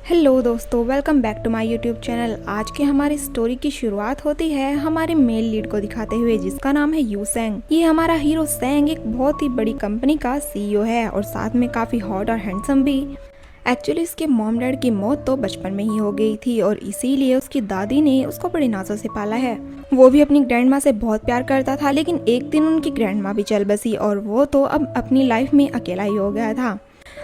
Hello दोस्तों, welcome back to my YouTube channel. आज के हमारी स्टोरी की शुरुआत होती है हमारे मेल लीड को दिखाते हुए, जिसका नाम है यू सेंग। ये हमारा हीरो सेंग एक बहुत ही बड़ी कंपनी का सीईओ है और साथ में काफी हॉट और हैंडसम भी। एक्चुअली इसके मॉम डैड की मौत तो बचपन में ही हो गई थी और इसीलिए उसकी दादी ने उसको बड़ी नाजों से पाला है। वो भी अपनी ग्रैंड माँ से बहुत प्यार करता था, लेकिन एक दिन उनकी ग्रैंड माँ भी चल बसी और वो तो अब अपनी लाइफ में अकेला ही हो गया था।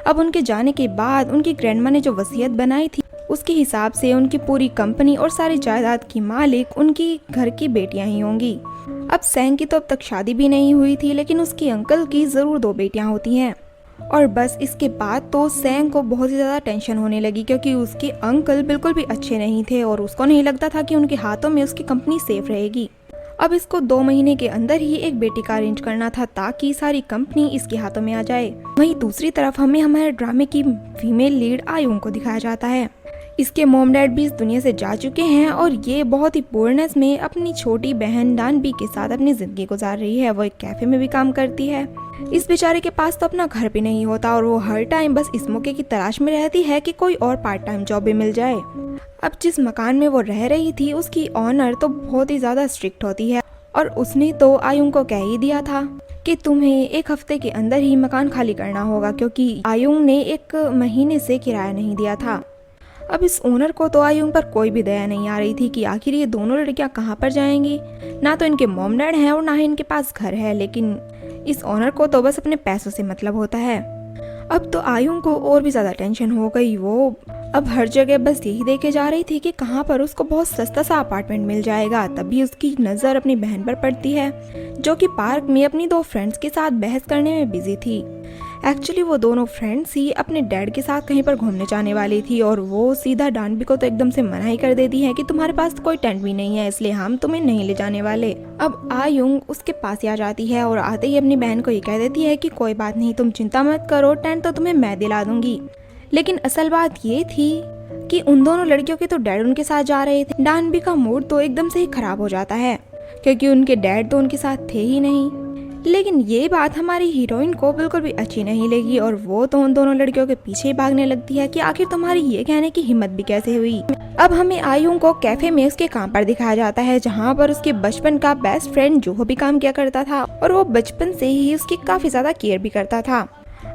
अब उनके जाने के बाद उनकी ग्रैंडमा ने जो वसीयत बनाई थी उसके हिसाब से उनकी पूरी कंपनी और सारी जायदाद की मालिक उनकी घर की बेटियां ही होंगी। अब सेंग की तो अब तक शादी भी नहीं हुई थी, लेकिन उसके अंकल की जरूर 2 बेटियां होती हैं। और बस इसके बाद तो सेंग को बहुत ही ज्यादा टेंशन होने लगी, क्योंकि उसके अंकल बिल्कुल भी अच्छे नहीं थे और उसको नहीं लगता था कि उनके हाथों में उसकी कंपनी सेफ रहेगी। अब इसको 2 महीने के अंदर ही एक बेटी का अरेंज करना था ताकि सारी कंपनी इसके हाथों में आ जाए। वहीं दूसरी तरफ हमें हमारे ड्रामे की फीमेल लीड आयुंग को दिखाया जाता है। इसके मॉम डैड भी इस दुनिया से जा चुके हैं और ये बहुत ही पूर्णस में अपनी छोटी बहन डानबी के साथ अपनी जिंदगी गुजार रही है। वो एक कैफे में भी काम करती है। इस बेचारे के पास तो अपना घर भी नहीं होता और वो हर टाइम बस इस मौके की तलाश में रहती है कि कोई और पार्ट टाइम जॉब भी मिल जाए। अब जिस मकान में वो रह रही थी उसकी ऑनर तो बहुत ही ज्यादा स्ट्रिक्ट होती है और उसने तो आयुंग को कह ही दिया था कि तुम्हें 1 हफ्ते के अंदर ही मकान खाली करना होगा, क्योंकि आयुंग ने 1 महीने से किराया नहीं दिया था। अब इस ओनर को तो आयुंग पर कोई भी दया नहीं आ रही थी कि आखिर ये दोनों लड़कियां कहाँ पर जाएंगी। ना तो इनके मॉम डैड हैं और ना ही इनके पास घर है, लेकिन इस ओनर को तो बस अपने पैसों से मतलब होता है। अब तो आयुंग को और भी ज्यादा टेंशन हो गई। वो अब हर जगह बस यही देखे जा रही थी कि कहाँ पर उसको बहुत सस्ता सा अपार्टमेंट मिल जाएगा। तभी उसकी नज़र अपनी बहन पर पड़ती है, जो कि पार्क में अपनी 2 फ्रेंड्स के साथ बहस करने में बिजी थी। एक्चुअली वो दोनों फ्रेंड्स ही अपने डैड के साथ कहीं पर घूमने जाने वाली थी और वो सीधा डानबी को तो एकदम से मना ही कर देती है कि तुम्हारे पास कोई टेंट भी नहीं है, इसलिए हम तुम्हें नहीं ले जाने वाले। अब आयुंग उसके पास ही आ जाती है और आते ही अपनी बहन को ये कह देती है कि कोई बात नहीं, तुम चिंता मत करो, टेंट तो तुम्हें मैं दिला दूंगी। लेकिन असल बात ये थी कि उन दोनों लड़कियों के तो डैड उनके साथ जा रहे थे। डानबी का मूड तो एकदम से ही खराब हो जाता है, क्योंकि उनके डैड तो उनके साथ थे ही नहीं। लेकिन ये बात हमारी हीरोइन को बिल्कुल भी अच्छी नहीं लगी और वो तो उन दोनों लड़कियों के पीछे ही भागने लगती है कि आखिर तुम्हारी ये कहने की हिम्मत भी कैसे हुई। अब हमें आयुंग को कैफे में उसके काम पर दिखाया जाता है, जहाँ पर उसके बचपन का बेस्ट फ्रेंड जो भी काम किया करता था और वो बचपन से ही उसकी काफी ज्यादा केयर भी करता था।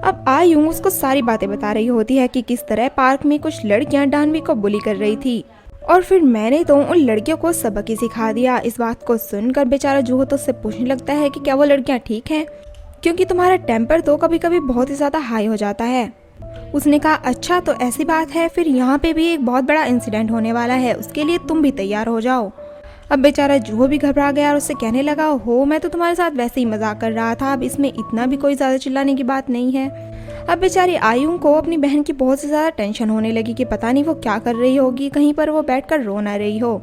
अब आयुंग उसको सारी बातें बता रही होती है कि किस तरह पार्क में कुछ लड़कियां डानबी को बुली कर रही थी और फिर मैंने तो उन लड़कियों को सबक ही सिखा दिया। इस बात को सुनकर बेचारा जूहो तो उससे पूछने लगता है कि क्या वो लड़कियां ठीक हैं, क्योंकि तुम्हारा टेम्पर तो कभी कभी बहुत ही ज्यादा हाई हो जाता है। उसने कहा अच्छा तो ऐसी बात है, फिर यहाँ पे भी एक बहुत बड़ा इंसिडेंट होने वाला है, उसके लिए तुम भी तैयार हो जाओ। अब बेचारा जूहो भी घबरा गया और उससे कहने लगा, हो मैं तो तुम्हारे साथ वैसे ही मजाक कर रहा था, अब इसमें इतना भी कोई ज्यादा चिल्लाने की बात नहीं है। अब बेचारी आयुंग को अपनी बहन की बहुत ज्यादा टेंशन होने लगी कि पता नहीं वो क्या कर रही होगी, कहीं पर वो बैठकर रो ना रही हो।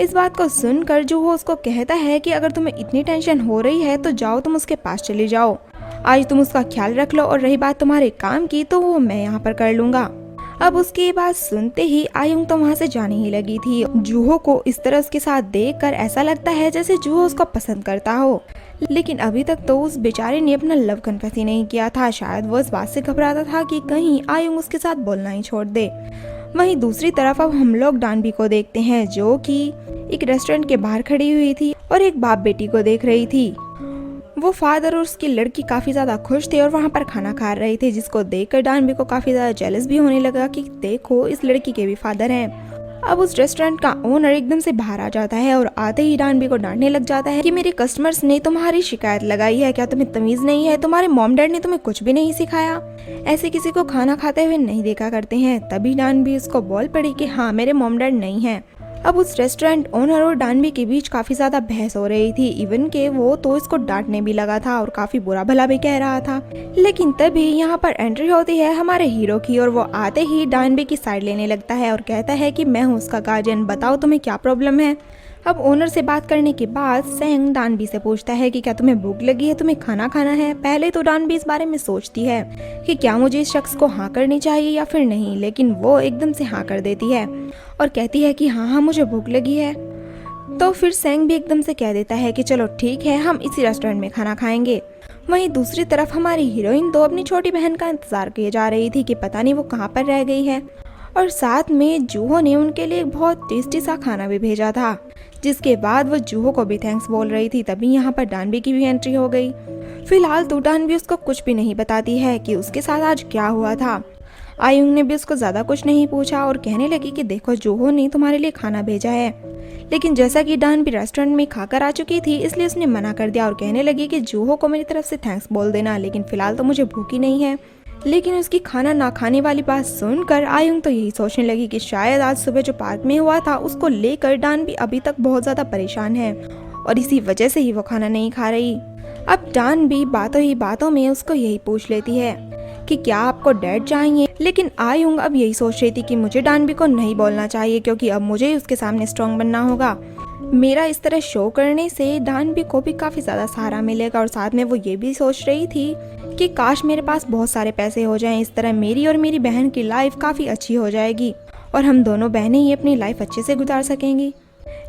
इस बात को सुनकर जूहो उसको कहता है कि अगर तुम्हें इतनी टेंशन हो रही है तो जाओ तुम उसके पास चली जाओ, आज तुम उसका ख्याल रख लो और रही बात तुम्हारे काम की तो वो मैं यहाँ पर कर लूंगा। अब उसकी बात सुनते ही आयुंग तो वहाँ से जाने ही लगी थी। जूहो को इस तरह उसके साथ देखकर ऐसा लगता है जैसे जूहो उसको पसंद करता हो, लेकिन अभी तक तो उस बेचारे ने अपना लव कन्फेस ही नहीं किया था। शायद वो इस बात से घबराता था कि कहीं आयुंग उसके साथ बोलना ही छोड़ दे। वहीं दूसरी तरफ अब हम लोग डानबी को देखते हैं, जो कि एक रेस्टोरेंट के बाहर खड़ी हुई थी और एक बाप बेटी को देख रही थी। वो फादर और उसकी लड़की काफी ज्यादा खुश थे और वहाँ पर खाना खा रहे थे, जिसको देखकर डानबी को काफी ज्यादा जेलस भी होने लगा कि देखो इस लड़की के भी फादर हैं। अब उस रेस्टोरेंट का ओनर एकदम से बाहर आ जाता है और आते ही डानबी को डांटने लग जाता है कि मेरे कस्टमर्स ने तुम्हारी शिकायत लगाई है, क्या तुम्हें तमीज नहीं है, तुम्हारे मॉम डैड ने तुम्हें कुछ भी नहीं सिखाया, ऐसे किसी को खाना खाते हुए नहीं देखा करते हैं। तभी डानबी उसको बोल पड़ी कि हाँ मेरे मॉम डैड नहीं है। अब उस रेस्टोरेंट ओनर और डानबी के बीच काफी ज्यादा बहस हो रही थी, इवन के वो तो इसको डांटने भी लगा था और काफी बुरा भला भी कह रहा था। लेकिन तभी यहाँ पर एंट्री होती है हमारे हीरो की और वो आते ही डानबी की साइड लेने लगता है और कहता है कि मैं हूँ उसका गार्जियन, बताओ तुम्हें क्या प्रॉब्लम है। अब ओनर से बात करने के बाद सेंग डानबी से पूछता है कि क्या तुम्हें भूख लगी है, तुम्हें खाना खाना है। पहले तो डानबी इस बारे में सोचती है कि क्या मुझे इस शख्स को हाँ करनी चाहिए या फिर नहीं, लेकिन वो एकदम से हाँ कर देती है और कहती है कि हाँ हाँ मुझे भूख लगी है। तो फिर सेंग भी एकदम से कह देता है कि चलो ठीक है, हम इसी रेस्टोरेंट में खाना खाएंगे। वहीं दूसरी तरफ हमारी हीरोइन तो अपनी छोटी बहन का इंतजार किए जा रही थी कि पता नहीं वो कहाँ पर रह गई है। और साथ में जूहो ने उनके लिए एक बहुत टेस्टी सा खाना भी भेजा था। जिसके बाद वो जूहो को भी थैंक्स बोल रही थी। तभी यहाँ पर डानबी की भी एंट्री हो गई। फिलहाल तो डानबी उसको कुछ भी नहीं बताती है कि उसके साथ आज क्या हुआ था। आयुंग ने भी उसको ज्यादा कुछ नहीं पूछा और कहने लगी कि देखो जूहो ने तुम्हारे लिए खाना भेजा है। लेकिन जैसा कि डानबी रेस्टोरेंट में खाकर आ चुकी थी इसलिए उसने मना कर दिया और कहने लगी कि जूहो को मेरी तरफ से थैंक्स बोल देना, लेकिन फिलहाल तो मुझे भूख ही नहीं है। लेकिन उसकी खाना ना खाने वाली बात सुनकर आयुंग तो यही सोचने लगी कि शायद आज सुबह जो पार्क में हुआ था उसको लेकर डानबी अभी तक बहुत ज्यादा परेशान है और इसी वजह से ही वो खाना नहीं खा रही। अब डानबी बातों ही बातों में उसको यही पूछ लेती है कि क्या आपको डैड चाहिए। लेकिन आयुंग अब यही सोच रही थी कि मुझे डानबी को नहीं बोलना चाहिए क्योंकि अब मुझे उसके सामने स्ट्रॉन्ग बनना होगा। मेरा इस तरह शो करने से डानबी को भी काफी ज्यादा सहारा मिलेगा और साथ में वो ये भी सोच रही थी कि काश मेरे पास बहुत सारे पैसे हो जाएं, इस तरह मेरी और मेरी बहन की लाइफ काफी अच्छी हो जाएगी और हम दोनों बहनें ही अपनी लाइफ अच्छे से गुजार सकेंगी।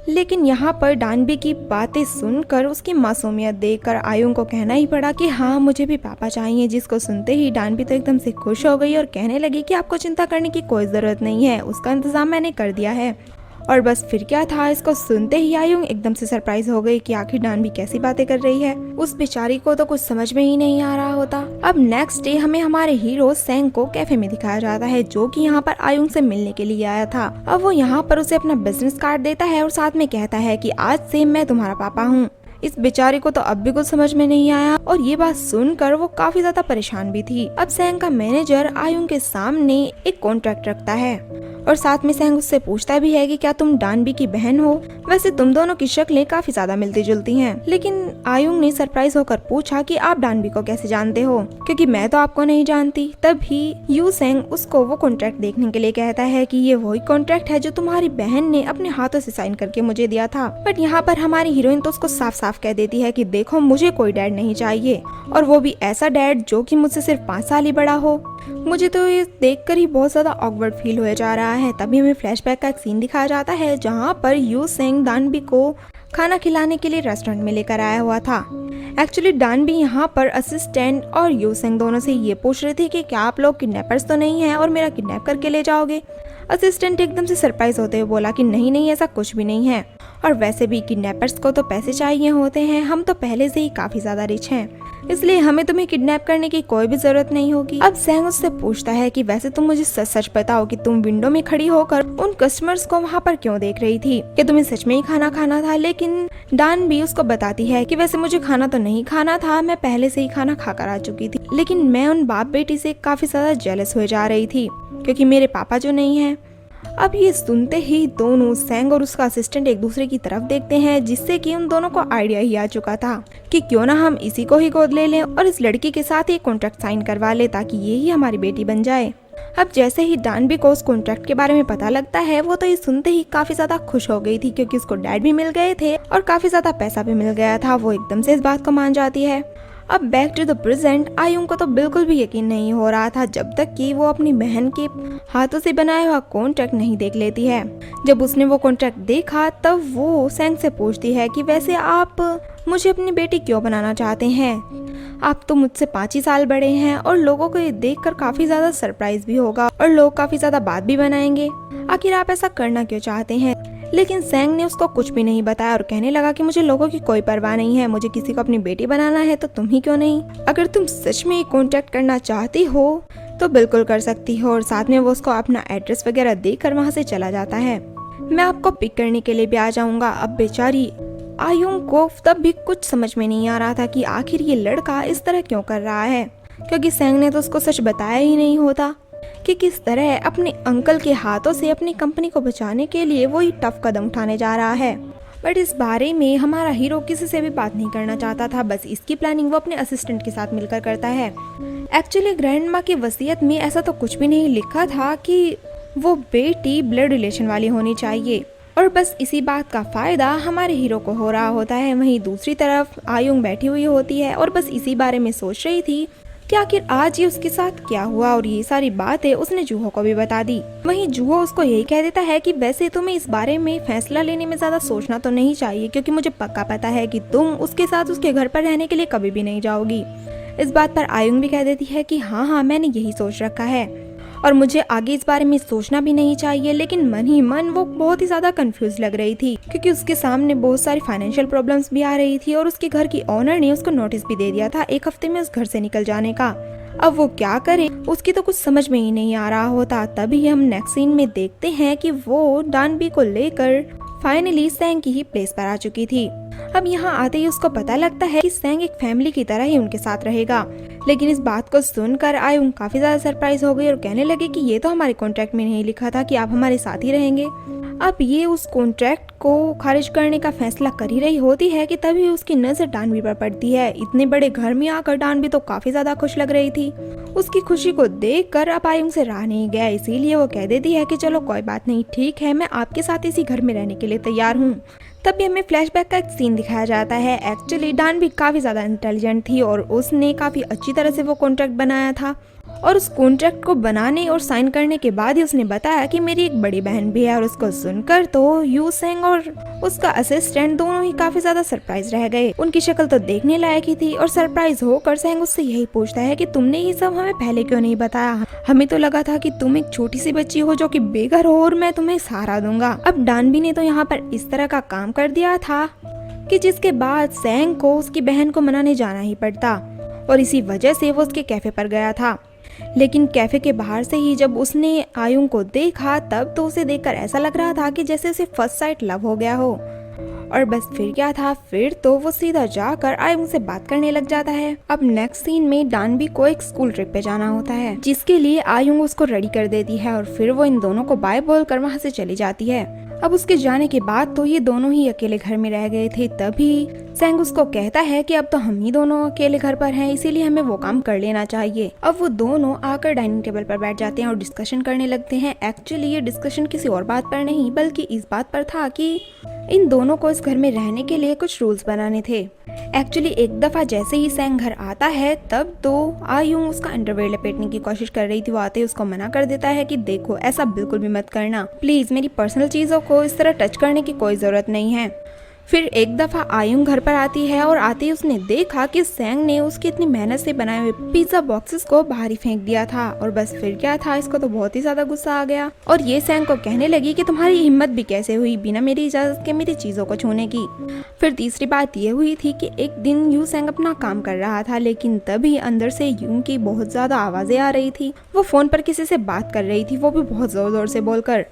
लेकिन यहाँ पर डानबी की बातें सुनकर उसकी मासूमियत देखकर आयुंग को कहना ही पड़ा कि हाँ मुझे भी पापा चाहिए। जिसको सुनते ही डानबी तो एकदम से खुश हो गई और कहने लगी कि आपको चिंता करने की कोई जरूरत नहीं है, उसका इंतजाम मैंने कर दिया है। और बस फिर क्या था, इसको सुनते ही आयुंग एकदम से सरप्राइज हो गई कि आखिर डानबी कैसी बातें कर रही है। उस बेचारी को तो कुछ समझ में ही नहीं आ रहा होता। अब नेक्स्ट डे हमें हमारे हीरो सेंग को कैफे में दिखाया जाता है जो कि यहाँ पर आयुंग से मिलने के लिए आया था। अब वो यहाँ पर उसे अपना बिजनेस कार्ड देता है और साथ में कहता है कि आज से मैं तुम्हारा पापा हूँ। इस बेचारे को तो अब भी कुछ समझ में नहीं आया और ये बात सुनकर वो काफी ज्यादा परेशान भी थी। अब सेंग का मैनेजर आयुंग के सामने एक कॉन्ट्रैक्ट रखता है और साथ में सेंग उससे पूछता भी है कि क्या तुम डानबी की बहन हो। वैसे तुम दोनों की शक्लें काफी ज्यादा मिलती जुलती हैं। लेकिन आयुंग ने सरप्राइज होकर पूछा कि आप डानबी को कैसे जानते हो, क्योंकि मैं तो आपको नहीं जानती। तभी यू सेंग उसको वो कॉन्ट्रैक्ट देखने के लिए कहता है कि ये वही कॉन्ट्रैक्ट है जो तुम्हारी बहन ने अपने हाथों से साइन करके मुझे दिया था। बट यहाँ पर हमारी हीरोइन तो उसको साफ साफ कह देती है कि देखो मुझे कोई डैड नहीं चाहिए और वो भी ऐसा डैड जो कि मुझसे सिर्फ 5 साल ही बड़ा हो। मुझे तो ये देखकर ही बहुत ज्यादा ऑकवर्ड फील हो जा रहा है। तभी हमें फ्लैशबैक का एक सीन दिखाया जाता है जहाँ पर यू सेंग डानबी को खाना खिलाने के लिए रेस्टोरेंट में लेकर आया हुआ था। एक्चुअली डानबी यहाँ पर असिस्टेंट और यू सेंग दोनों से ये पूछ रहे थे कि क्या आप लोग किडनैपर्स तो नहीं हैं और मेरा किडनैप करके ले जाओगे। असिस्टेंट एकदम से सरप्राइज होते हुए बोला कि नहीं नहीं ऐसा कुछ भी नहीं है और वैसे भी किडनैपर्स को तो पैसे चाहिए होते हैं, हम तो पहले से ही काफी ज्यादा रिच हैं, इसलिए हमें तुम्हें किडनैप करने की कोई भी जरूरत नहीं होगी। अब सेंग उससे पूछता है कि वैसे तुम मुझे सच सच बताओ कि तुम विंडो में खड़ी होकर उन कस्टमर्स को वहाँ पर क्यों देख रही थी, कि तुम्हें सच में ही खाना खाना था। लेकिन डानबी उसको बताती है कि वैसे मुझे खाना तो नहीं खाना था, मैं पहले से ही खाना खाकर आ चुकी थी, लेकिन मैं उन बाप बेटी से काफी ज्यादा जेलस हो जा रही थी क्योंकि मेरे पापा जो नहीं है। अब ये सुनते ही दोनों सेंग और उसका असिस्टेंट एक दूसरे की तरफ देखते हैं, जिससे कि उन दोनों को आइडिया ही आ चुका था कि क्यों ना हम इसी को ही गोद ले लें और इस लड़की के साथ एक कॉन्ट्रैक्ट साइन करवा ले ताकि ये ही हमारी बेटी बन जाए। अब जैसे ही डानबी को उस कॉन्ट्रैक्ट के बारे में पता लगता है वो तो ये सुनते ही काफी ज्यादा खुश हो गई थी क्योंकि उसको डैड भी मिल गए थे और काफी ज्यादा पैसा भी मिल गया था। वो एकदम से इस बात को मान जाती है। अब बैक टू द प्रेजेंट, आयुंग को तो बिल्कुल भी यकीन नहीं हो रहा था जब तक कि वो अपनी बहन के हाथों से बनाया हुआ कॉन्ट्रैक्ट नहीं देख लेती है। जब उसने वो कॉन्ट्रैक्ट देखा तब वो सेंग से पूछती है कि वैसे आप मुझे अपनी बेटी क्यों बनाना चाहते हैं, आप तो मुझसे 5 ही साल बड़े हैं और लोगों को ये देखकर काफी ज्यादा सरप्राइज भी होगा और लोग काफी ज्यादा बात भी बनाएंगे, आखिर आप ऐसा करना क्यों चाहते हैं। लेकिन सेंग ने उसको कुछ भी नहीं बताया और कहने लगा कि मुझे लोगों की कोई परवाह नहीं है, मुझे किसी को अपनी बेटी बनाना है तो तुम ही क्यों नहीं। अगर तुम सच में कॉन्टैक्ट करना चाहती हो तो बिल्कुल कर सकती हो। और साथ में वो उसको अपना एड्रेस वगैरह देकर वहाँ से चला जाता है। मैं आपको पिक करने के लिए भी आ जाऊंगा। अब बेचारी आयुंग को तब भी कुछ समझ में नहीं आ रहा था कि आखिर ये लड़का इस तरह क्यों कर रहा है, क्योंकि सेंग ने तो उसको सच बताया ही नहीं होता कि किस तरह अपने अंकल के हाथों से अपनी कंपनी को बचाने के लिए वो ही टफ कदम उठाने जा रहा है। बट इस बारे में हमारा हीरो किसी से भी बात नहीं करना चाहता था, बस इसकी प्लानिंग वो अपने असिस्टेंट के साथ मिलकर करता है। एक्चुअली ग्रैंडमा की वसीयत में ऐसा तो कुछ भी नहीं लिखा था कि वो बेटी ब्लड रिलेशन वाली होनी चाहिए और बस इसी बात का फायदा हमारे हीरो को हो रहा होता है। वहीं दूसरी तरफ आयुंग बैठी हुई होती है और बस इसी बारे में सोच रही थी कि आखिर आज ये उसके साथ क्या हुआ, और ये सारी बातें उसने जूहो को भी बता दी। वहीं जूहो उसको यही कह देता है कि वैसे तुम्हें इस बारे में फैसला लेने में ज्यादा सोचना तो नहीं चाहिए, क्योंकि मुझे पक्का पता है कि तुम उसके साथ उसके घर पर रहने के लिए कभी भी नहीं जाओगी। इस बात पर आयुंग भी कह देती है कि हाँ मैंने यही सोच रखा है। और मुझे आगे इस बारे में सोचना भी नहीं चाहिए। लेकिन मन ही मन वो बहुत ही ज्यादा कंफ्यूज लग रही थी, क्योंकि उसके सामने बहुत सारी फाइनेंशियल प्रॉब्लम्स भी आ रही थी और उसके घर की ओनर ने उसको नोटिस भी दे दिया था 1 हफ्ते में उस घर से निकल जाने का। अब वो क्या करे, उसकी तो कुछ समझ में ही नहीं आ रहा होता। तभी हम नेक्स्ट सीन में देखते हैं कि वो डानबी को लेकर फाइनली सैंग की ही प्लेस पर आ चुकी थी। अब यहाँ आते ही उसको पता लगता है कि सैंग एक फैमिली की तरह ही उनके साथ रहेगा। लेकिन इस बात को सुनकर आयुंग काफी ज्यादा सरप्राइज हो गई और कहने लगे कि ये तो हमारे कॉन्ट्रैक्ट में नहीं लिखा था कि आप हमारे साथ ही रहेंगे। अब ये उस कॉन्ट्रैक्ट को खारिज करने का फैसला कर ही रही होती है कि तभी उसकी नजर डानबी पर पड़ती है। इतने बड़े घर में आकर डानबी तो काफी ज्यादा खुश लग रही थी। उसकी खुशी को देखकर अब आयुंग से रहा नहीं गया, इसीलिए वो कह देती है कि चलो कोई बात नहीं, ठीक है, मैं आपके साथ इसी घर में रहने के लिए तैयार हूँ। तभी हमें फ्लैशबैक का एक सीन दिखाया जाता है। एक्चुअली डानबी काफी ज्यादा इंटेलिजेंट थी और उसने काफी अच्छी तरह से वो कॉन्ट्रैक्ट बनाया था। और उस कॉन्ट्रैक्ट को बनाने और साइन करने के बाद ही उसने बताया कि मेरी एक बड़ी बहन भी है। और उसको सुनकर तो यू सेंग और उसका असिस्टेंट दोनों ही काफी ज्यादा सरप्राइज रह गए। उनकी शक्ल तो देखने लायक ही थी और सरप्राइज होकर सेंग उससे यही पूछता है कि तुमने ये सब हमें पहले क्यों नहीं बताया, हमें तो लगा था कि तुम एक छोटी सी बच्ची हो जो कि बेघर हो और मैं तुम्हें सहारा दूंगा। अब डानबी ने तो यहाँ पर इस तरह का काम कर दिया था कि जिसके बाद सेंग को उसकी बहन को मनाने जाना ही पड़ता और इसी वजह से वो उसके कैफे पर गया था। लेकिन कैफे के बाहर से ही जब उसने आयुंग को देखा तब तो उसे देखकर ऐसा लग रहा था कि जैसे उसे फर्स्ट साइट लव हो गया हो। और बस फिर क्या था, फिर तो वो सीधा जाकर आयुंग से बात करने लग जाता है। अब नेक्स्ट सीन में डानबी को एक स्कूल ट्रिप पे जाना होता है, जिसके लिए आयुंग उसको रेडी कर देती है और फिर वो इन दोनों को बाय बोलकर वहाँ से चली जाती है। अब उसके जाने के बाद तो ये दोनों ही अकेले घर में रह गए थे। तभी सेंग उसको कहता है कि अब तो हम ही दोनों अकेले घर पर हैं, इसीलिए हमें वो काम कर लेना चाहिए। अब वो दोनों आकर डाइनिंग टेबल पर बैठ जाते हैं और डिस्कशन करने लगते हैं। एक्चुअली ये डिस्कशन किसी और बात पर नहीं बल्कि इस बात पर था कि इन दोनों को इस घर में रहने के लिए कुछ रूल्स बनाने थे। एक्चुअली एक दफा जैसे ही सेंग घर आता है तब तो आयुंग उसका अंडरवेयर लपेटने की कोशिश कर रही थी। वो आते ही उसको मना कर देता है कि देखो ऐसा बिल्कुल भी मत करना, प्लीज मेरी पर्सनल चीजों को इस तरह टच करने की कोई जरूरत नहीं है। फिर एक दफा आयुंग घर पर आती है और आते ही उसने देखा कि सेंग ने उसकी इतनी मेहनत से बनाए हुए पिज्जा बॉक्सेस को बाहर ही फेंक दिया था। और बस फिर क्या था, इसको तो बहुत ही ज्यादा गुस्सा आ गया और ये सेंग को कहने लगी कि तुम्हारी हिम्मत भी कैसे हुई बिना मेरी इजाजत के मेरी चीजों को छूने की। फिर तीसरी बात ये हुई थी कि एक दिन यू सेंग अपना काम कर रहा था, लेकिन तभी अंदर से यूं की बहुत ज्यादा आवाजें आ रही थी। वो फोन पर किसी से बात कर रही थी, वो भी बहुत जोर जोर से बोलकर,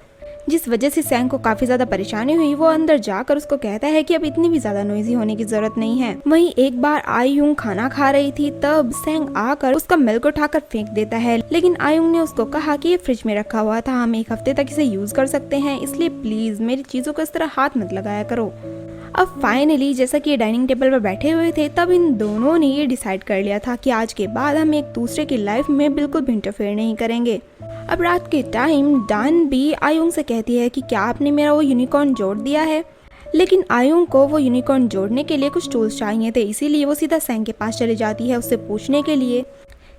जिस वजह से सेंग को काफी ज्यादा परेशानी हुई। वो अंदर जाकर उसको कहता है कि अब इतनी भी ज्यादा नॉइजी होने की जरूरत नहीं है। वहीं एक बार आयुंग खाना खा रही थी, तब सेंग आकर उसका मिल्क उठाकर फेंक देता है। लेकिन आयुंग ने उसको कहा कि ये फ्रिज में रखा हुआ था, हम 1 हफ्ते तक इसे यूज कर सकते हैं, इसलिए प्लीज मेरी चीजों को इस तरह हाथ मत लगाया करो। अब फाइनली जैसा कि ये डाइनिंग टेबल पर बैठे हुए थे तब इन दोनों ने ये डिसाइड कर लिया था कि आज के बाद हम एक दूसरे की लाइफ में बिल्कुल भी इंटरफेयर नहीं करेंगे। अब रात के टाइम डानबी आयुंग से कहती है कि क्या आपने मेरा वो यूनिकॉर्न जोड़ दिया है। लेकिन आयुंग को वो यूनिकॉर्न जोड़ने के लिए कुछ टूल्स चाहिए थे, इसीलिए वो सीधा सेंग के पास चली जाती है उससे पूछने के लिए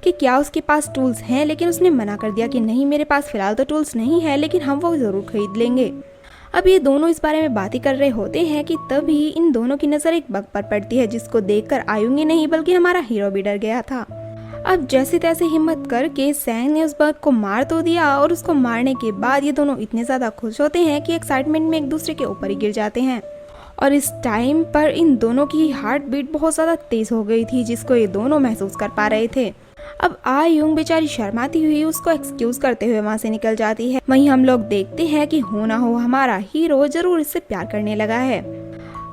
कि क्या उसके पास टूल्स हैं। लेकिन उसने मना कर दिया कि नहीं, मेरे पास फिलहाल तो टूल्स नहीं है, लेकिन हम वो जरूर खरीद लेंगे। अब ये दोनों इस बारे में बातें कर रहे होते हैं कि तभी इन दोनों की नजर एक बग पर पड़ती है, जिसको देखकर आयुंग ही नहीं बल्कि हमारा हीरो भी डर गया था। अब जैसे तैसे हिम्मत करके सेंग ने उस बग को मार तो दिया और उसको मारने के बाद ये दोनों इतने ज्यादा खुश होते हैं कि एक्साइटमेंट में एक दूसरे के ऊपर ही गिर जाते हैं। और इस टाइम पर इन दोनों की हार्ट बीट बहुत ज्यादा तेज हो गई थी, जिसको ये दोनों महसूस कर पा रहे थे। अब आयुंग बेचारी शर्माती हुई उसको एक्सक्यूज करते हुए वहाँ से निकल जाती है। वहीं हम लोग देखते हैं कि हो ना हो हमारा हीरो जरूर इससे प्यार करने लगा है।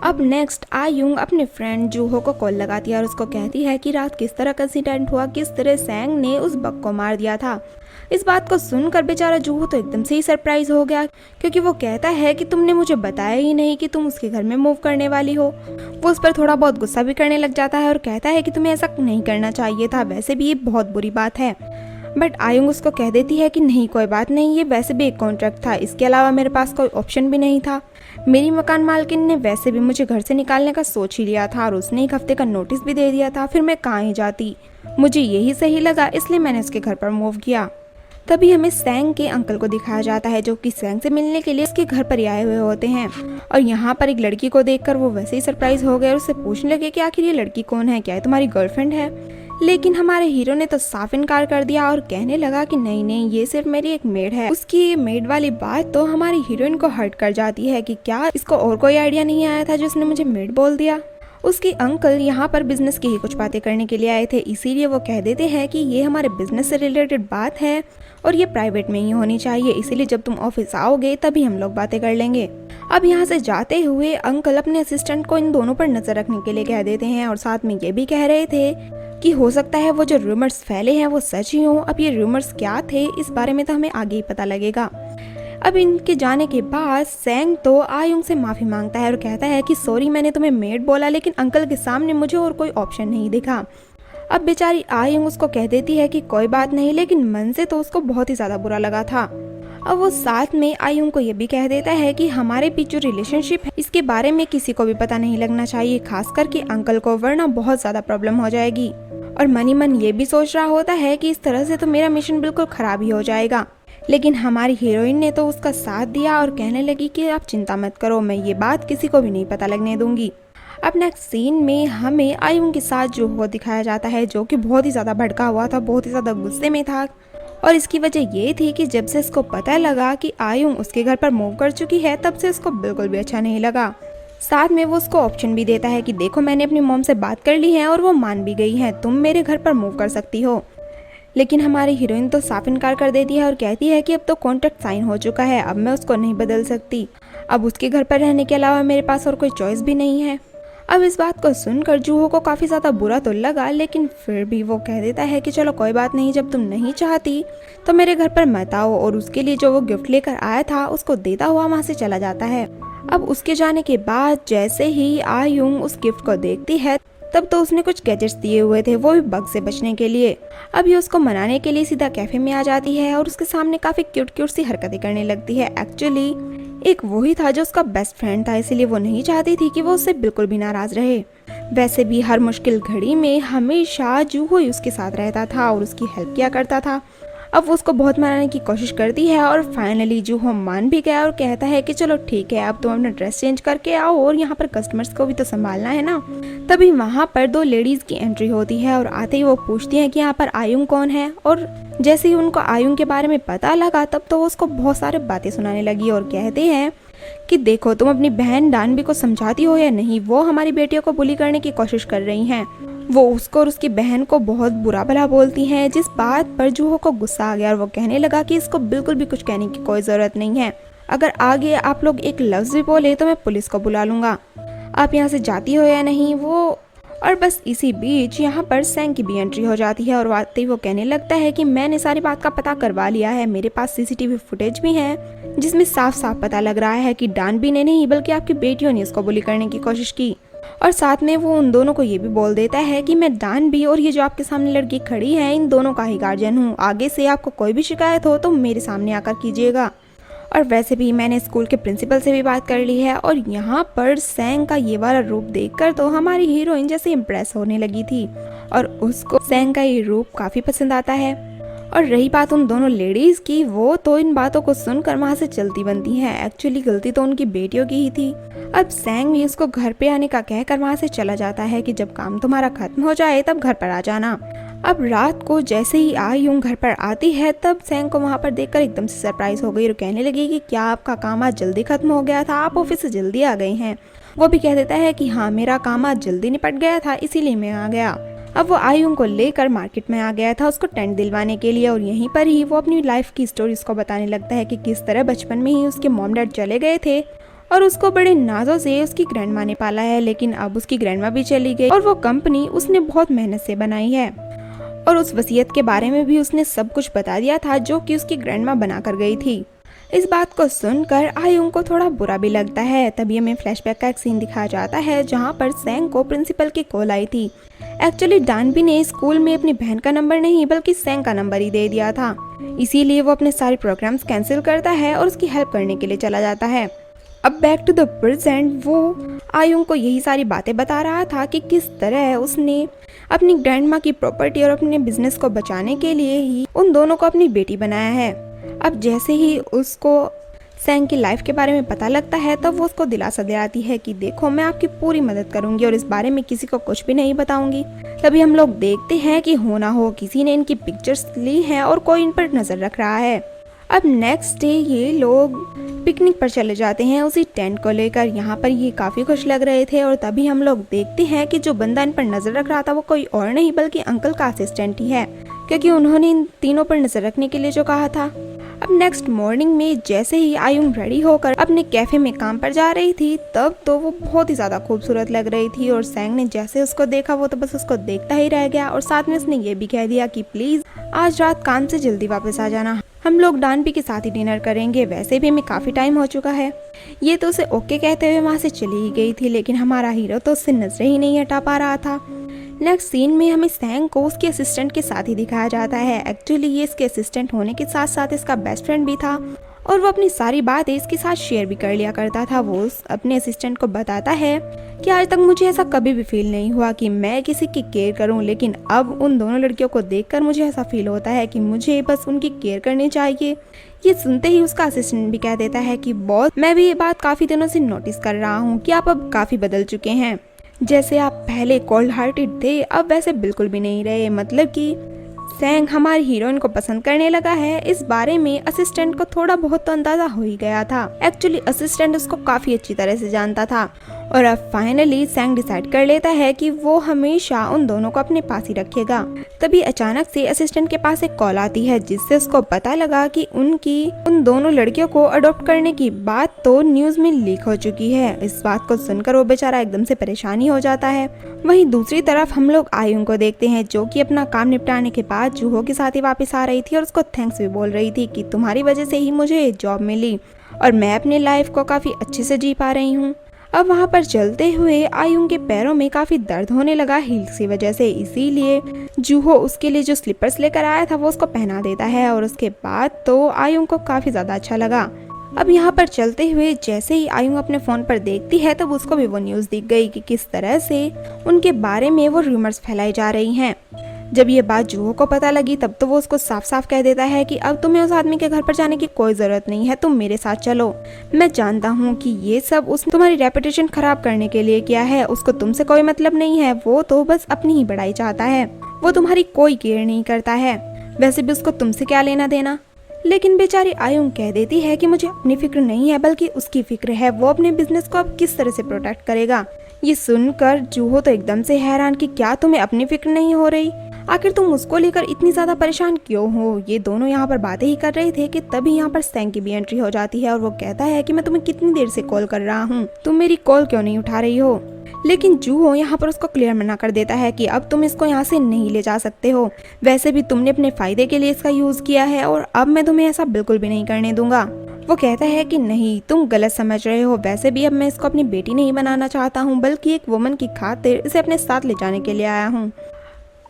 अब नेक्स्ट आयुंग अपने फ्रेंड जूहो को कॉल लगाती है और उसको कहती है कि रात किस तरह का इंसिडेंट हुआ, किस तरह सेंग ने उस बग को मार दिया था। इस बात को सुनकर बेचारा जूहो तो एकदम से ही सरप्राइज हो गया, क्योंकि वो कहता है कि तुमने मुझे बताया ही नहीं कि तुम उसके घर में मूव करने वाली हो। वो उस पर थोड़ा बहुत गुस्सा भी करने लग जाता है और कहता है कि तुम्हें ऐसा नहीं करना चाहिए था, वैसे भी ये बहुत बुरी बात है। बट आयुंग उसको कह देती है कि नहीं कोई बात नहीं, ये वैसे भी एक कॉन्ट्रैक्ट था, इसके अलावा मेरे पास कोई ऑप्शन भी नहीं था। मेरी मकान मालकिन ने वैसे भी मुझे घर से निकालने का सोच ही लिया था और उसने 1 हफ्ते का नोटिस भी दे दिया था, फिर मैं कहाँ ही जाती, मुझे यही सही लगा, इसलिए मैंने उसके घर पर मूव किया। तभी हमें सेंग के अंकल को दिखाया जाता है, जो कि सेंग से मिलने के लिए उसके घर पर ही आए हुए होते हैं। और यहाँ पर एक लड़की को देखकर वो वैसे ही सरप्राइज हो गए और उससे पूछने लगे कि आखिर ये लड़की कौन है, क्या है तुम्हारी गर्लफ्रेंड है। लेकिन हमारे हीरो ने तो साफ इनकार कर दिया और कहने लगा कि नहीं नहीं, ये सिर्फ मेरी एक मेड है। उसकी ये मेड वाली बात तो हमारी हीरोइन को हर्ट कर जाती है कि क्या इसको और कोई आइडिया नहीं आया था जिसने मुझे मेड बोल दिया। उसके अंकल यहाँ पर बिजनेस की ही कुछ बातें करने के लिए आए थे, इसीलिए वो कह देते हैं कि ये हमारे बिजनेस से रिलेटेड बात है और ये प्राइवेट में ही होनी चाहिए, इसीलिए जब तुम ऑफिस आओगे तभी हम लोग बातें कर लेंगे। अब यहाँ से जाते हुए अंकल अपने असिस्टेंट को इन दोनों पर नजर रखने के लिए कह देते हैं और साथ में ये भी कह रहे थे कि हो सकता है वो जो रूमर्स फैले हैं वो सच ही हों। अब ये रूमर्स क्या थे इस बारे में तो हमें आगे ही पता लगेगा। अब इनके जाने के बाद सेंग तो आयुंग से माफी मांगता है और कहता है कि सॉरी, मैंने तुम्हें मेड बोला, लेकिन अंकल के सामने मुझे और कोई ऑप्शन नहीं दिखा। अब बेचारी आयुंग उसको कह देती है कि कोई बात नहीं, लेकिन मन से तो उसको बहुत ही ज्यादा बुरा लगा था। अब वो साथ में आयुंग को ये भी कह देता है कि हमारे बीच जो रिलेशनशिप है इसके बारे में किसी को भी पता नहीं लगना चाहिए, खास करके अंकल को, वरना बहुत ज्यादा प्रॉब्लम हो जाएगी। और मनी मन ये भी सोच रहा होता है कि इस तरह से तो मेरा मिशन बिल्कुल खराब ही हो जाएगा, लेकिन हमारी हीरोइन ने तो उसका साथ दिया और कहने लगी कि आप चिंता मत करो, मैं ये बात किसी को भी नहीं पता लगने दूंगी। अब नेक्स्ट सीन में हमें आयुंग के साथ जो हुआ दिखाया जाता है, जो कि बहुत ही ज़्यादा भड़का हुआ था, बहुत ही ज़्यादा गुस्से में था। और इसकी वजह ये थी कि जब से इसको पता लगा कि आयुंग उसके घर पर मूव कर चुकी है, तब से इसको बिल्कुल भी अच्छा नहीं लगा। साथ में वो उसको ऑप्शन भी देता है कि देखो मैंने अपनी मॉम से बात कर ली है और वो मान भी गई है, तुम मेरे घर पर मूव कर सकती हो। लेकिन हमारी हीरोइन तो साफ इनकार कर देती है और कहती है कि अब तो कॉन्ट्रैक्ट साइन हो चुका है, अब मैं उसको नहीं बदल सकती, अब उसके घर पर रहने के अलावा मेरे पास और कोई चॉइस भी नहीं है। अब इस बात को सुनकर जूहो को काफ़ी ज़्यादा बुरा तो लगा, लेकिन फिर भी वो कह देता है कि चलो कोई बात नहीं, जब तुम नहीं चाहती तो मेरे घर पर मत आओ, और उसके लिए जो वो गिफ्ट लेकर आया था उसको देता हुआ वहाँ से चला जाता है। अब उसके जाने के बाद जैसे ही आयुंग उस गिफ्ट को देखती है, तब तो उसने कुछ गैजेट्स दिए हुए थे, वो भी बग से बचने के लिए। अब ये उसको मनाने के लिए सीधा कैफे में आ जाती है और उसके सामने काफ़ी क्यूट क्यूट सी हरकतें करने लगती है। एक्चुअली एक वही था जो उसका बेस्ट फ्रेंड था, इसीलिए वो नहीं चाहती थी कि वो उससे बिल्कुल भी नाराज रहे। वैसे भी हर मुश्किल घड़ी में हमेशा जूहो ही उसके साथ रहता था और उसकी हेल्प किया करता था। अब वो उसको बहुत मनाने की कोशिश करती है और फाइनली जूहो मान भी गया और कहता है कि चलो ठीक है, अब तुम अपना ड्रेस चेंज करके आओ और यहाँ पर कस्टमर्स को भी तो संभालना है ना। तभी वहाँ पर दो लेडीज की एंट्री होती है और आते ही वो पूछती हैं कि यहाँ पर आयुंग कौन है, और जैसे ही उनको आयुंग के बारे में पता लगा तब तो वो उसको बहुत सारे बातें सुनाने लगी और कहते हैं कि देखो तुम अपनी बहन डानबी को समझाती हो या नहीं, वो हमारी बेटियों को बुली करने की कोशिश कर रही हैं। वो उसको और उसकी बहन को बहुत बुरा भला बोलती हैं, जिस बात पर जूहो को गुस्सा आ गया और वो कहने लगा कि इसको बिल्कुल भी कुछ कहने की कोई ज़रूरत नहीं है, अगर आगे आप लोग एक लफ्ज़ भी बोले तो मैं पुलिस को बुला लूँगा, आप यहाँ से जाती हो या नहीं। वो और बस इसी बीच यहाँ पर सेंग की भी एंट्री हो जाती है और आते ही वो कहने लगता है कि मैंने सारी बात का पता करवा लिया है, मेरे पास सीसीटीवी फुटेज भी है जिसमें साफ साफ पता लग रहा है कि डानबी ने नहीं बल्कि आपकी बेटियों ने उसको बुली करने की कोशिश की। और साथ में वो उन दोनों को ये भी बोल देता है कि मैं डानबी और ये जो आपके सामने लड़की खड़ी है इन दोनों का ही गार्जियन हूँ, आगे से आपको कोई भी शिकायत हो तो मेरे सामने आकर कीजिएगा। और वैसे भी मैंने स्कूल के प्रिंसिपल से भी बात कर ली है। और यहाँ पर सेंग का ये वाला रूप देखकर तो हमारी हीरोइन जैसे इम्प्रेस होने लगी थी और उसको सेंग का ये रूप काफ़ी पसंद आता है। और रही बात उन दोनों लेडीज़ की, वो तो इन बातों को सुनकर वहाँ से चलती बनती हैं। एक्चुअली गलती तो उनकी बेटियों की ही थी। अब सेंग भी उसको घर पे आने का कहकर वहाँ से चला जाता है कि जब काम तुम्हारा खत्म हो जाए तब घर पर आ जाना। अब रात को जैसे ही आयुंग घर पर आती है तब सेंग को वहाँ पर देखकर एकदम से सरप्राइज हो गई और कहने लगी कि क्या आपका काम आज जल्दी खत्म हो गया था, आप ऑफिस से जल्दी आ गए हैं। वो भी कह देता है कि हाँ मेरा काम आज जल्दी निपट गया था इसीलिए मैं आ गया। अब वो आयुंग को लेकर मार्केट में आ गया था उसको टेंट दिलवाने के लिए और यहीं पर ही वो अपनी लाइफ की स्टोरी उसको बताने लगता है कि किस तरह बचपन में ही उसके मॉम डैड चले गए थे और उसको बड़े नाजों से उसकी ग्रैंडमा ने पाला है, लेकिन अब उसकी ग्रैंडमा भी चली गई और वो कंपनी उसने बहुत मेहनत से बनाई है। और उस वसीयत के बारे में भी उसने सब कुछ बता दिया था जो कि उसकी ग्रैंडमा बना कर गई थी। इस बात को सुनकर आयुंग को थोड़ा बुरा भी लगता है। तभी हमें फ्लैशबैक का एक सीन दिखाया जाता है जहां पर सेंग को प्रिंसिपल की कॉल आई थी। एक्चुअली डानबी ने स्कूल में अपनी बहन का नंबर नहीं बल्कि सेंग का नंबर ही दे दिया था, इसीलिए वो अपने सारे प्रोग्राम्स कैंसिल करता है और उसकी हेल्प करने के लिए चला जाता है। अब बैक टू द प्रेजेंट वो आयुंग को यही सारी बातें बता रहा था कि किस तरह उसने अपनी ग्रैंडमा की प्रॉपर्टी और अपने बिजनेस को बचाने के लिए ही उन दोनों को अपनी बेटी बनाया है। अब जैसे ही उसको सैंग की लाइफ के बारे में पता लगता है तब वो उसको दिलासा दिलाती है कि देखो मैं आपकी पूरी मदद करूंगी और इस बारे में किसी को कुछ भी नहीं बताऊंगी। तभी हम लोग देखते हैं कि हो ना हो किसी ने इनकी पिक्चर्स ली हैं और कोई इन पर नजर रख रहा है। अब नेक्स्ट डे ये लोग पिकनिक पर चले जाते हैं उसी टेंट को लेकर। यहाँ पर ये काफी खुश लग रहे थे और तभी हम लोग देखते हैं कि जो बंदा इन पर नजर रख रहा था वो कोई और नहीं बल्कि अंकल का असिस्टेंट ही है, क्योंकि उन्होंने इन तीनों पर नजर रखने के लिए जो कहा था। अब नेक्स्ट मॉर्निंग में जैसे ही आयुंग रेडी होकर अपने कैफे में काम पर जा रही थी तब तो वो बहुत ही ज्यादा खूबसूरत लग रही थी और सैंग ने जैसे उसको देखा वो तो बस उसको देखता ही रह गया और साथ में उसने ये भी कह दिया कि प्लीज आज रात काम से जल्दी वापस आ जाना, हम लोग डानपी के साथ ही डिनर करेंगे, वैसे भी हमें काफी टाइम हो चुका है। ये तो उसे ओके कहते हुए वहाँ से चली ही गई थी, लेकिन हमारा हीरो तो उससे नजरें ही नहीं हटा पा रहा था। नेक्स्ट सीन में हमें सैंग को उसके असिस्टेंट के साथ ही दिखाया जाता है। एक्चुअली ये इसके असिस्टेंट होने के साथ साथ इसका बेस्ट फ्रेंड भी था और वो अपनी सारी बातें इसके साथ शेयर भी कर लिया करता था। वो अपने असिस्टेंट को बताता है कि आज तक मुझे ऐसा कभी भी फील नहीं हुआ कि मैं किसी की केयर करूं, लेकिन अब उन दोनों लड़कियों को देखकर मुझे ऐसा फील होता है कि मुझे बस उनकी केयर करनी चाहिए। ये सुनते ही उसका असिस्टेंट भी कह देता है कि बॉस मैं भी ये बात काफी दिनों से नोटिस कर रहा हूँ कि आप अब काफी बदल चुके हैं। जैसे आप पहले कोल्ड हार्टेड थे अब वैसे बिल्कुल भी नहीं रहे। मतलब कि सैंग हमारी हीरोइन को पसंद करने लगा है। इस बारे में असिस्टेंट को थोड़ा बहुत तो अंदाजा हो ही गया था। एक्चुअली असिस्टेंट उसको काफी अच्छी तरह से जानता था और अब फाइनली सैंग डिसाइड कर लेता है कि वो हमेशा उन दोनों को अपने पास ही रखेगा। तभी अचानक से असिस्टेंट के पास एक कॉल आती है जिससे उसको पता लगा कि उन दोनों लड़कियों को अडॉप्ट करने की बात तो न्यूज में लीक हो चुकी है। इस बात को सुनकर वो बेचारा एकदम से परेशानी हो जाता है। वहीं दूसरी तरफ हम लोग आयुंग को देखते हैं जो कि अपना काम निपटाने के बाद जूहो के साथ ही वापस आ रही थी और उसको थैंक्स भी बोल रही थी कि तुम्हारी वजह से ही मुझे जॉब मिली और मैं अपनी लाइफ को काफी अच्छे से जी पा रही हूँ। अब वहाँ पर चलते हुए आयुंग के पैरों में काफी दर्द होने लगा हील्स की वजह से, इसीलिए जूहो उसके लिए जो स्लीपर्स लेकर आया था वो उसको पहना देता है और उसके बाद तो आयुंग को काफी ज्यादा अच्छा लगा। अब यहाँ पर चलते हुए जैसे ही आयुंग अपने फोन पर देखती है तब उसको भी वो न्यूज दिख गई कि किस तरह से उनके बारे में वो रूमर्स फैलाई जा रही हैं। जब ये बात जूहो को पता लगी तब तो वो उसको साफ साफ कह देता है कि अब तुम्हें उस आदमी के घर पर जाने की कोई जरूरत नहीं है, तुम मेरे साथ चलो। मैं जानता हूँ कि ये सब उसने तुम्हारी रेपुटेशन खराब करने के लिए किया है, उसको तुमसे कोई मतलब नहीं है, वो तो बस अपनी ही बड़ाई चाहता है, वो तुम्हारी कोई केयर नहीं करता है, वैसे भी उसको तुमसे क्या लेना देना। लेकिन बेचारी आयुंग कह देती है कि मुझे अपनी फिक्र नहीं है बल्कि उसकी फिक्र है, वो अपने बिजनेस को अब किस तरह से प्रोटेक्ट करेगा। ये सुनकर जूहो तो एकदम से हैरान कि क्या तुम्हें अपनी फिक्र नहीं हो रही, आखिर तुम उसको लेकर इतनी ज्यादा परेशान क्यों हो। ये दोनों यहाँ पर बातें ही कर रहे थे कि तभी यहाँ पर सैंग की भी एंट्री हो जाती है और वो कहता है कि मैं तुम्हें कितनी देर से कॉल कर रहा हूँ, तुम मेरी कॉल क्यों नहीं उठा रही हो। लेकिन जूहो यहाँ पर उसको क्लियर मना कर देता है कि अब तुम इसको यहाँ से नहीं ले जा सकते हो, वैसे भी तुमने अपने फायदे के लिए इसका यूज किया है और अब मैं तुम्हें ऐसा बिल्कुल भी नहीं करने दूंगा। वो कहता है कि नहीं तुम गलत समझ रहे हो, वैसे भी अब मैं इसको अपनी बेटी नहीं बनाना चाहता हूँ बल्कि एक वुमन की खातिर इसे अपने साथ ले जाने के लिए आया हूँ।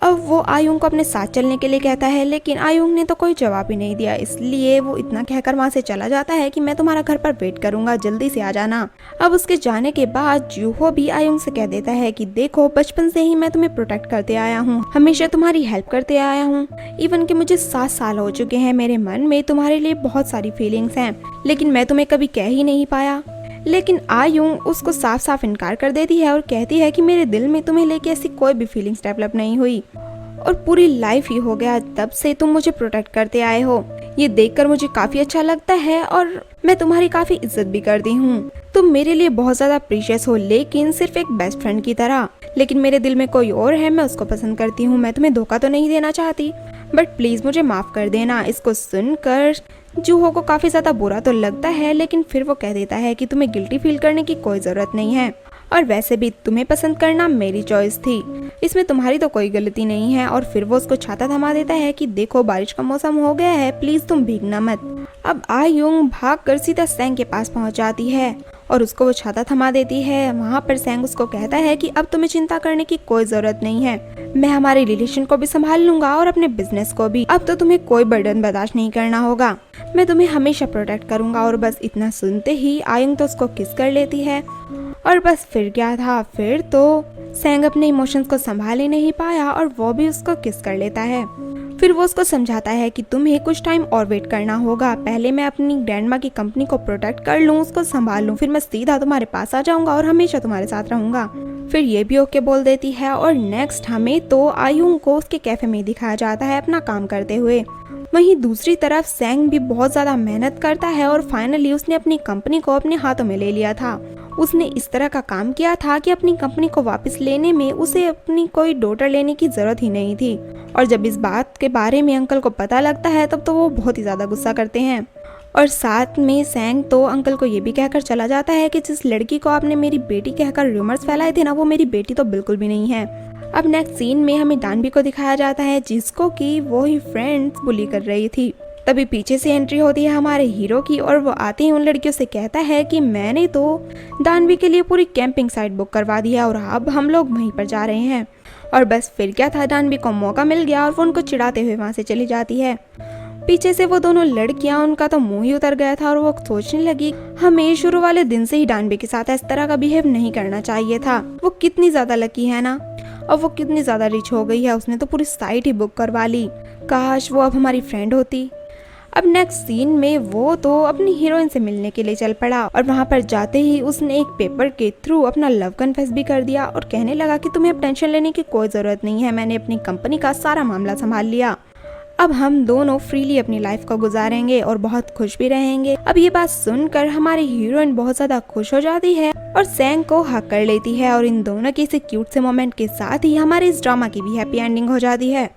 अब वो आयुंग को अपने साथ चलने के लिए कहता है लेकिन आयुंग ने तो कोई जवाब ही नहीं दिया, इसलिए वो इतना कहकर वहाँ से चला जाता है कि मैं तुम्हारा घर पर वेट करूंगा, जल्दी से आ जाना। अब उसके जाने के बाद जूहो भी आयुंग से कह देता है कि देखो बचपन से ही मैं तुम्हें प्रोटेक्ट करते आया हूँ, हमेशा तुम्हारी हेल्प करते आया हूँ, इवन कि मुझे 7 साल हो चुके हैं, मेरे मन में तुम्हारे लिए बहुत सारी फीलिंग्स हैं, लेकिन मैं तुम्हें कभी कह ही नहीं पाया। लेकिन आयुंग उसको साफ साफ इनकार कर देती है और कहती है कि मेरे दिल में तुम्हें लेके ऐसी कोई भी फीलिंग्स डेवलप नहीं हुई और पूरी लाइफ ही हो गया तब से तुम मुझे प्रोटेक्ट करते आए हो। ये देखकर मुझे काफी अच्छा लगता है और मैं तुम्हारी काफी इज्जत भी करती हूँ। तुम मेरे लिए बहुत ज्यादा प्रीशियस हो, लेकिन सिर्फ एक बेस्ट फ्रेंड की तरह। लेकिन मेरे दिल में कोई और है, मैं उसको पसंद करती हूँ। मैं तुम्हें धोखा तो नहीं देना चाहती, बट प्लीज मुझे माफ कर देना। इसको सुनकर जूहो को काफी ज्यादा बुरा तो लगता है, लेकिन फिर वो कह देता है कि तुम्हें गिल्टी फील करने की कोई जरूरत नहीं है, और वैसे भी तुम्हें पसंद करना मेरी चॉइस थी, इसमें तुम्हारी तो कोई गलती नहीं है। और फिर वो उसको छाता थमा देता है कि देखो बारिश का मौसम हो गया है, प्लीज तुम भीगना मत। अब आयुंग भागकर सीधा सैंग के पास पहुंच जाती है और उसको वो छाता थमा देती है। वहाँ पर सैंग उसको कहता है कि अब तुम्हें चिंता करने की कोई जरूरत नहीं है, मैं हमारे रिलेशन को भी संभाल लूंगा और अपने बिजनेस को भी। अब तो तुम्हें कोई बर्डन बर्दाश्त नहीं करना होगा, मैं तुम्हें हमेशा प्रोटेक्ट करूंगा। और बस इतना सुनते ही आयुंग तो उसको किस कर लेती है और बस फिर क्या था, फिर तो सैंग अपने इमोशंस को संभाल ही नहीं पाया और वो भी उसको किस कर लेता है। फिर वो उसको समझाता है कि तुम्हें कुछ टाइम और वेट करना होगा, पहले मैं अपनी ग्रैंडमा की कंपनी को प्रोटेक्ट कर लूँ, उसको संभाल लूँ, फिर मैं सीधा तुम्हारे पास आ जाऊंगा और हमेशा तुम्हारे साथ रहूंगा। फिर ये भी ओके बोल देती है और नेक्स्ट हमें तो आयुंग को उसके कैफे में दिखाया जाता है अपना काम करते हुए। वहीं दूसरी तरफ सेंग भी बहुत ज्यादा मेहनत करता है और फाइनली उसने अपनी कंपनी को अपने हाथों में ले लिया था। उसने इस तरह का काम किया था कि अपनी कंपनी को वापस लेने में उसे अपनी कोई डॉटर लेने की जरूरत ही नहीं थी। और जब इस बात के बारे में अंकल को पता लगता है तब तो वो बहुत ही ज्यादा गुस्सा करते हैं। और साथ में सेंग तो अंकल को ये भी कहकर चला जाता है कि जिस लड़की को आपने मेरी बेटी कहकर रूमर्स फैलाए थे ना, वो मेरी बेटी तो बिल्कुल भी नहीं है। अब नेक्स्ट सीन में हमें दानवी को दिखाया जाता है जिसको कि वो ही फ्रेंड्स बुली कर रही थी। तभी पीछे से एंट्री होती है हमारे हीरो की और वो आते ही उन लड़कियों से कहता है कि मैंने तो दानवी के लिए पूरी कैंपिंग साइट बुक करवा दी है और अब हम लोग वहीं पर जा रहे हैं। और बस फिर क्या था, दानवी को मौका मिल गया और वो उनको चिढ़ाते हुए वहाँ से चली जाती है। पीछे से वो दोनों लड़कियां, उनका तो मुंह ही उतर गया था और वो सोचने लगी हमें शुरू वाले दिन से ही दानवी के साथ इस तरह का बिहेव नहीं करना चाहिए था। वो कितनी ज्यादा लकी है ना, और वो कितनी ज्यादा रिच हो गई है, उसने तो पूरी साइट ही बुक करवा ली। काश वो अब हमारी फ्रेंड होती। अब नेक्स्ट सीन में वो तो अपनी हीरोइन से मिलने के लिए चल पड़ा और वहाँ पर जाते ही उसने एक पेपर के थ्रू अपना लव कन्फेस भी कर दिया और कहने लगा कि तुम्हें अब टेंशन लेने की कोई जरूरत नहीं है, मैंने अपनी कंपनी का सारा मामला संभाल लिया, अब हम दोनों फ्रीली अपनी लाइफ को गुजारेंगे और बहुत खुश भी रहेंगे। अब ये बात सुनकर हमारी हीरोइन बहुत ज्यादा खुश हो जाती है और सेंग को हक कर लेती है और इन दोनों के इस क्यूट से मोमेंट के साथ ही हमारे इस ड्रामा की भी हैप्पी एंडिंग हो जाती है।